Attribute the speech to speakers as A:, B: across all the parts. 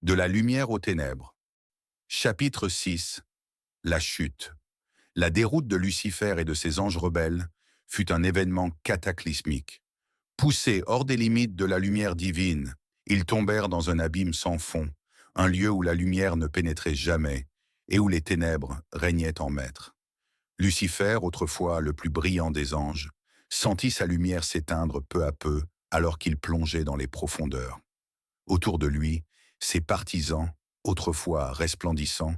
A: De la lumière aux ténèbres. Chapitre 6. La chute. La déroute de Lucifer et de ses anges rebelles fut un événement cataclysmique. Poussés hors des limites de la lumière divine, ils tombèrent dans un abîme sans fond, un lieu où la lumière ne pénétrait jamais et où les ténèbres régnaient en maître. Lucifer, autrefois le plus brillant des anges, sentit sa lumière s'éteindre peu à peu alors qu'il plongeait dans les profondeurs. Autour de lui, ses partisans, autrefois resplendissants,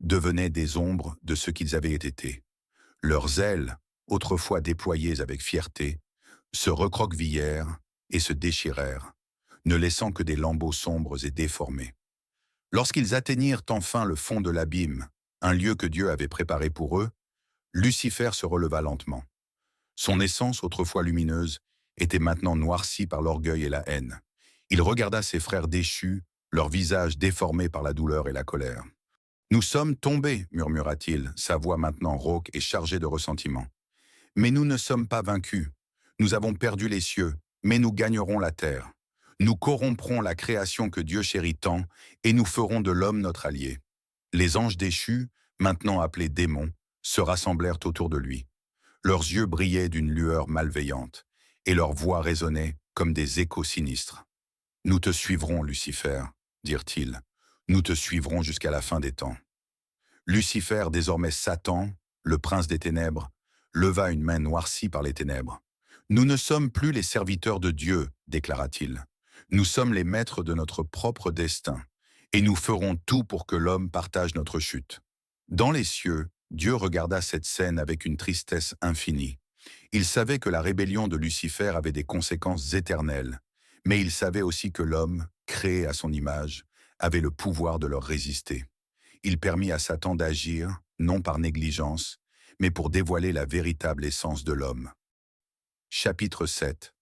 A: devenaient des ombres de ce qu'ils avaient été. Leurs ailes, autrefois déployées avec fierté, se recroquevillèrent et se déchirèrent, ne laissant que des lambeaux sombres et déformés. Lorsqu'ils atteignirent enfin le fond de l'abîme, un lieu que Dieu avait préparé pour eux, Lucifer se releva lentement. Son essence, autrefois lumineuse, était maintenant noircie par l'orgueil et la haine. Il regarda ses frères déchus, leurs visages déformés par la douleur et la colère. « Nous sommes tombés », murmura-t-il, sa voix maintenant rauque et chargée de ressentiment. « Mais nous ne sommes pas vaincus. Nous avons perdu les cieux, mais nous gagnerons la terre. Nous corromprons la création que Dieu chérit tant, et nous ferons de l'homme notre allié. » Les anges déchus, maintenant appelés démons, se rassemblèrent autour de lui. Leurs yeux brillaient d'une lueur malveillante, et leurs voix résonnaient comme des échos sinistres. « Nous te suivrons, Lucifer, » dirent-ils. « Nous te suivrons jusqu'à la fin des temps. » Lucifer, désormais Satan, le prince des ténèbres, leva une main noircie par les ténèbres. « Nous ne sommes plus les serviteurs de Dieu, » déclara-t-il. « Nous sommes les maîtres de notre propre destin, et nous ferons tout pour que l'homme partage notre chute. » Dans les cieux, Dieu regarda cette scène avec une tristesse infinie. Il savait que la rébellion de Lucifer avait des conséquences éternelles, mais il savait aussi que l'homme, créé à son image, avait le pouvoir de leur résister. Il permit à Satan d'agir, non par négligence, mais pour dévoiler la véritable essence de l'homme. Chapitre 7.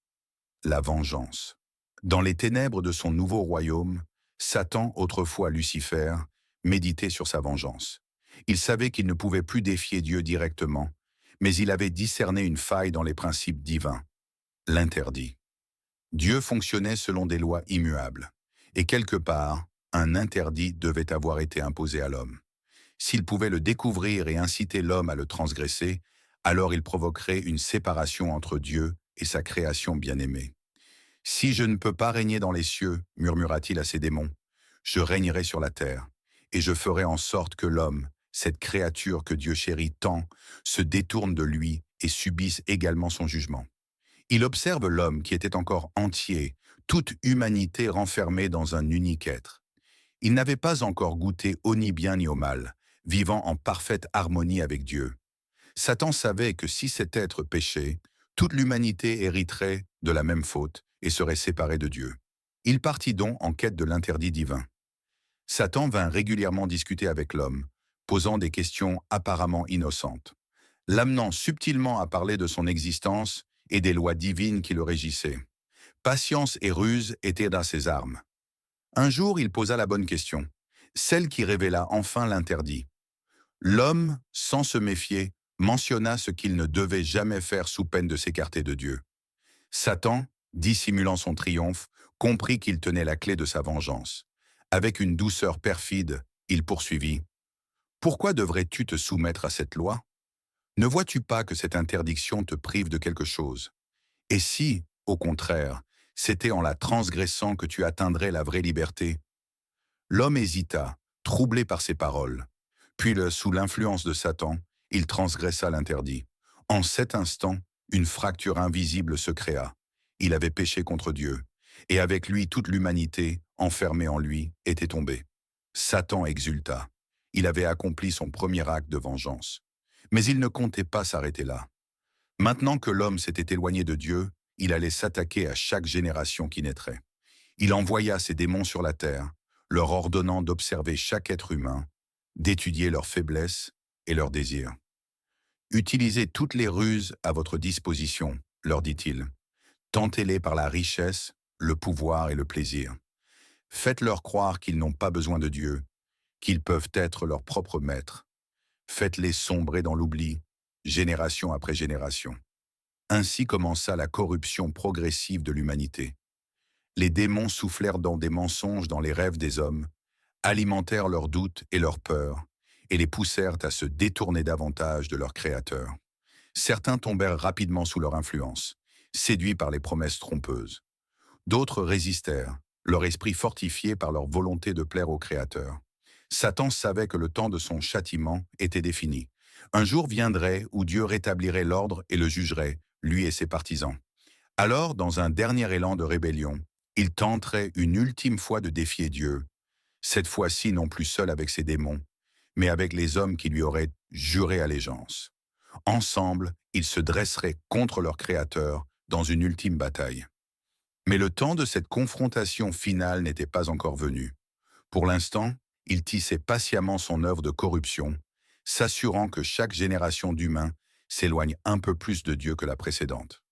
A: La vengeance. Dans les ténèbres de son nouveau royaume, Satan, autrefois Lucifer, méditait sur sa vengeance. Il savait qu'il ne pouvait plus défier Dieu directement, mais il avait discerné une faille dans les principes divins, l'interdit. Dieu fonctionnait selon des lois immuables, et quelque part, un interdit devait avoir été imposé à l'homme. S'il pouvait le découvrir et inciter l'homme à le transgresser, alors il provoquerait une séparation entre Dieu et sa création bien-aimée. « Si je ne peux pas régner dans les cieux, » murmura-t-il à ses démons, « je régnerai sur la terre, et je ferai en sorte que l'homme, cette créature que Dieu chérit tant, se détourne de lui et subisse également son jugement. » Il observe l'homme qui était encore entier, toute humanité renfermée dans un unique être. Il n'avait pas encore goûté au ni bien ni au mal, vivant en parfaite harmonie avec Dieu. Satan savait que si cet être péchait, toute l'humanité hériterait de la même faute et serait séparée de Dieu. Il partit donc en quête de l'interdit divin. Satan vint régulièrement discuter avec l'homme, posant des questions apparemment innocentes, l'amenant subtilement à parler de son existence et des lois divines qui le régissaient. Patience et ruse étaient dans ses armes. Un jour, il posa la bonne question, celle qui révéla enfin l'interdit. L'homme, sans se méfier, mentionna ce qu'il ne devait jamais faire sous peine de s'écarter de Dieu. Satan, dissimulant son triomphe, comprit qu'il tenait la clé de sa vengeance. Avec une douceur perfide, il poursuivit. « Pourquoi devrais-tu te soumettre à cette loi? Ne vois-tu pas que cette interdiction te prive de quelque chose? Et si, au contraire, c'était en la transgressant que tu atteindrais la vraie liberté? » L'homme hésita, troublé par ces paroles. Puis, sous l'influence de Satan, il transgressa l'interdit. En cet instant, une fracture invisible se créa. Il avait péché contre Dieu, et avec lui toute l'humanité, enfermée en lui, était tombée. Satan exulta. Il avait accompli son premier acte de vengeance. Mais il ne comptait pas s'arrêter là. Maintenant que l'homme s'était éloigné de Dieu, il allait s'attaquer à chaque génération qui naîtrait. Il envoya ses démons sur la terre, leur ordonnant d'observer chaque être humain, d'étudier leurs faiblesses et leurs désirs. « Utilisez toutes les ruses à votre disposition, » leur dit-il. « Tentez-les par la richesse, le pouvoir et le plaisir. Faites-leur croire qu'ils n'ont pas besoin de Dieu, qu'ils peuvent être leurs propres maîtres. Faites-les sombrer dans l'oubli, génération après génération. » Ainsi commença la corruption progressive de l'humanité. Les démons soufflèrent dans des mensonges dans les rêves des hommes, alimentèrent leurs doutes et leurs peurs, et les poussèrent à se détourner davantage de leur Créateur. Certains tombèrent rapidement sous leur influence, séduits par les promesses trompeuses. D'autres résistèrent, leur esprit fortifié par leur volonté de plaire au Créateur. Satan savait que le temps de son châtiment était défini. Un jour viendrait où Dieu rétablirait l'ordre et le jugerait, lui et ses partisans. Alors, dans un dernier élan de rébellion, il tenterait une ultime fois de défier Dieu, cette fois-ci non plus seul avec ses démons, mais avec les hommes qui lui auraient juré allégeance. Ensemble, ils se dresseraient contre leur Créateur dans une ultime bataille. Mais le temps de cette confrontation finale n'était pas encore venu. Pour l'instant, il tissait patiemment son œuvre de corruption, s'assurant que chaque génération d'humains s'éloigne un peu plus de Dieu que la précédente.